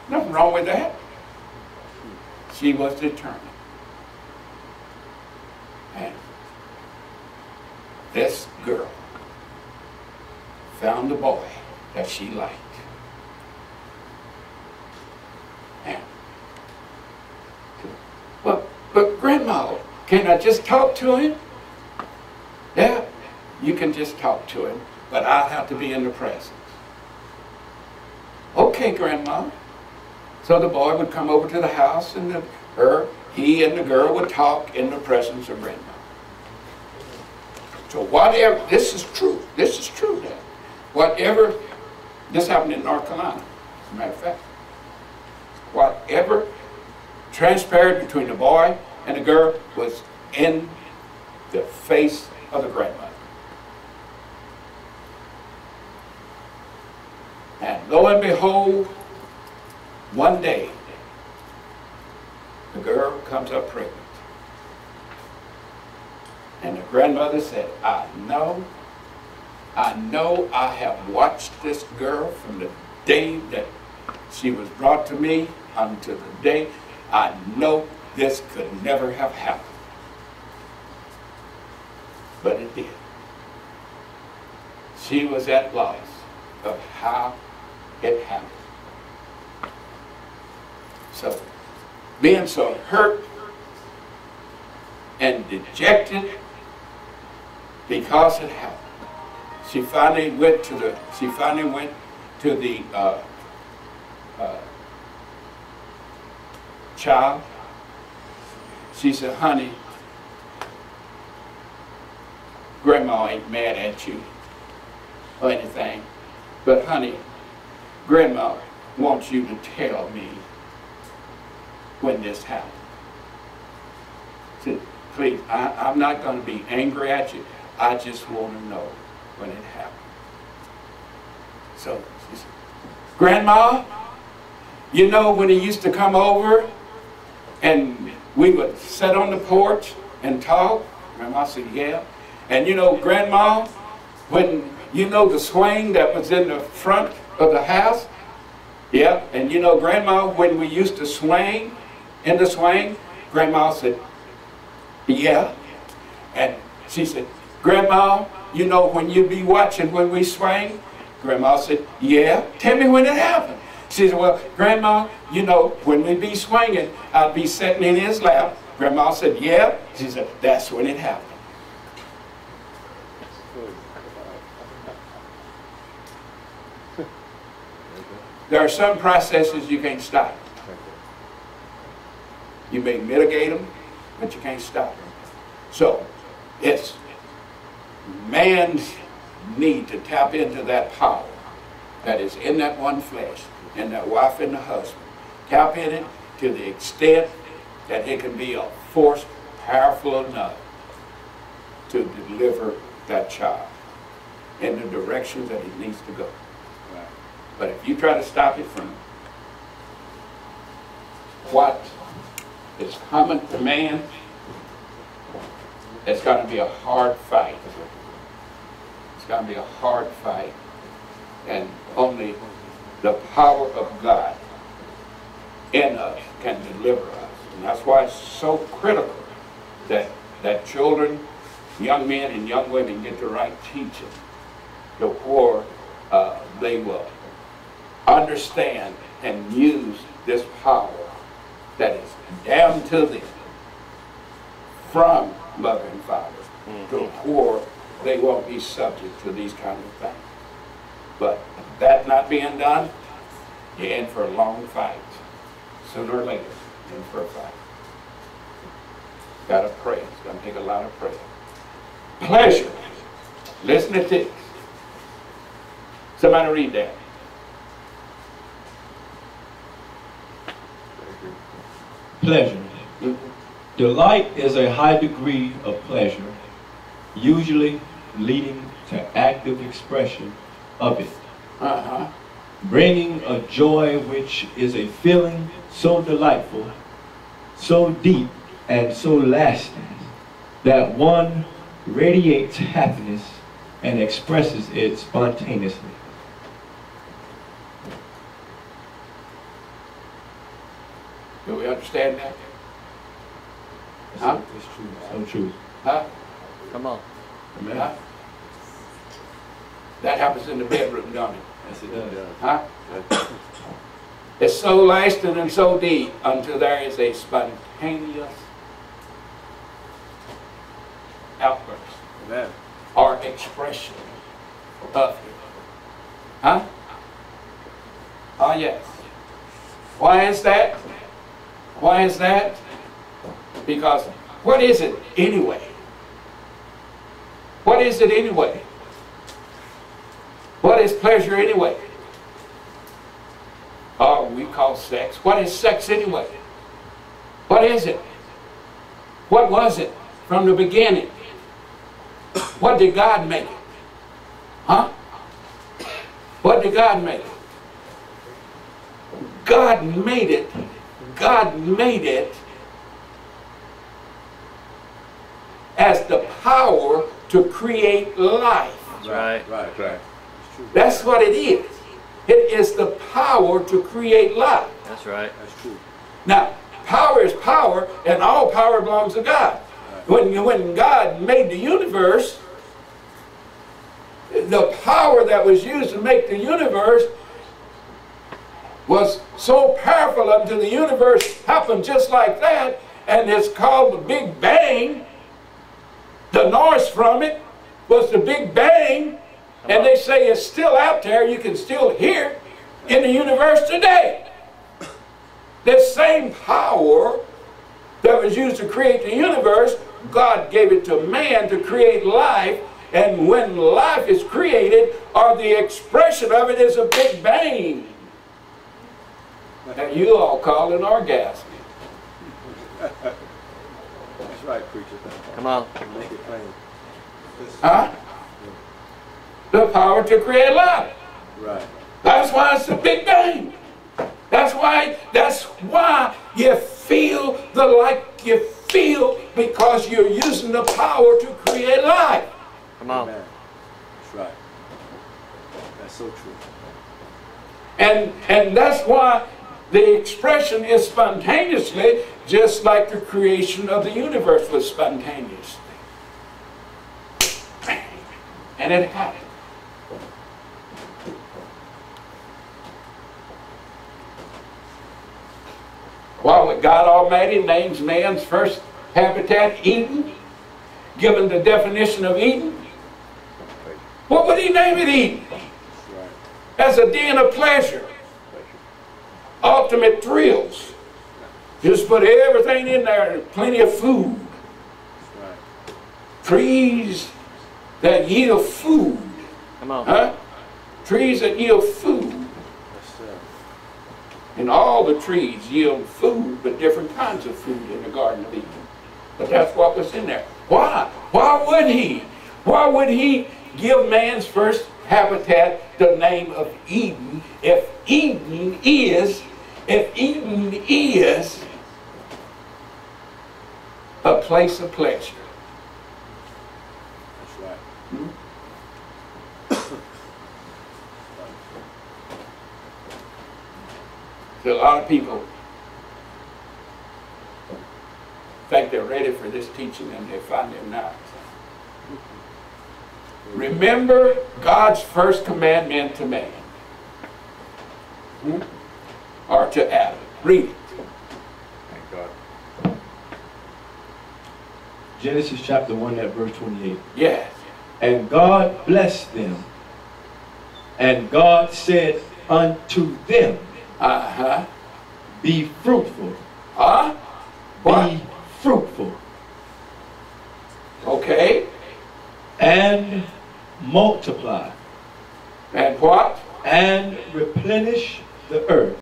Nothing wrong with that. She was determined. And this girl found a boy that she liked. And, well, but Grandma, can I just talk to him? Yeah, you can just talk to him, but I'll have to be in the presence. Okay, Grandma. So the boy would come over to the house, and he and the girl would talk in the presence of Grandma. So whatever, this is true now. Whatever, this happened in North Carolina, as a matter of fact. Whatever transpired between the boy and the girl was in the face of the grandmother. And lo and behold, one day, the girl comes up pregnant. And the grandmother said, I know I have watched this girl from the day that she was brought to me until the day. I know this could never have happened. But it did. She was at loss of how it happened. So, being so hurt and dejected because it happened, she finally went to the child. She said, honey, Grandma ain't mad at you or anything, but honey, Grandma wants you to tell me when this happened. She said, please, I'm not going to be angry at you. I just want to know when it happened. So she said, Grandma, you know when he used to come over and we would sit on the porch and talk? Grandma said, yeah. And you know, Grandma, when you know the swing that was in the front of the house? Yeah. And you know, Grandma, when we used to swing in the swing? Grandma said, yeah. And she said, Grandma, you know when you be watching when we swing? Grandma said, yeah. Tell me when it happened. She said, well, Grandma, you know, when we be swinging, I'd be sitting in his lap. Grandma said, yeah. She said, that's when it happened. There are some processes you can't stop. You may mitigate them, but you can't stop them. So, it's man's need to tap into that power that is in that one flesh, in that wife and the husband. Tap in it to the extent that it can be a force powerful enough to deliver that child in the direction that it needs to go. But if you try to stop it from what is common to man, it's going to be a hard fight. It's going to be a hard fight. And only the power of God in us can deliver us. And that's why it's so critical that children, young men and young women get the right teaching before they will understand and use this power that is down to them from mother and father to where they won't be subject to these kind of things. But that not being done, you're in for a long fight. Sooner or later, you're in for a fight. Got to pray. It's going to take a lot of prayer. Pleasure. Listen to this. Somebody read that. Pleasure. Delight is a high degree of pleasure, usually leading to active expression of it. Bringing a joy which is a feeling so delightful, so deep, and so lasting that one radiates happiness and expresses it spontaneously. Do we understand that? Huh? It's true. So true. Huh? Come on. Amen. Huh? That happens in the bedroom, don't it? Yes, it does. Huh? It's so lasting and so deep until there is a spontaneous outburst. Amen. Or expression of it. Huh? Oh, yes. Why is that? Why is that? Because what is it anyway? What is it anyway? What is pleasure anyway? Oh, we call sex. What is sex anyway? What is it? What was it from the beginning? What did God make it? Huh? What did God make it? God made it. God made it as the power to create life. Right. Right. That's what it is. It is the power to create life. That's right. That's true. Now, power is power, and all power belongs to God. When God made the universe, the power that was used to make the universe was so powerful until the universe happened just like that, and it's called the Big Bang. The noise from it was the Big Bang, and they say it's still out there. You can still hear it in the universe today. This same power that was used to create the universe, God gave it to man to create life, and when life is created, or the expression of it is a Big Bang. And you all call it orgasm. That's right, preacher. Come on. Make it plain. Huh? The power to create life. Right. That's why it's the Big Bang. That's why you feel like you feel, because you're using the power to create life. Come on. Amen. That's right. That's so true. And that's why the expression is spontaneously, just like the creation of the universe was spontaneously. And it happened. Well, when God Almighty names man's first habitat Eden, given the definition of Eden, what would he name it Eden? As a den of pleasure, ultimate thrills. Just put everything in there and plenty of food. Trees that yield food. Come on. Huh? Trees that yield food. And all the trees yield food, but different kinds of food in the Garden of Eden. But that's what was in there. Why? Why would he? Why would he give man's first habitat the name of Eden if Eden is a place of pleasure? That's right. Hmm? So a lot of people think they're ready for this teaching and they find they're not. Remember God's first commandment to man. Or to Adam. Read it. Thank God. Genesis chapter 1 at verse 28. Yes. And God blessed them. And God said unto them, Uh-huh. be fruitful. Huh? What? Be fruitful. Okay. And multiply. And what? And replenish the earth.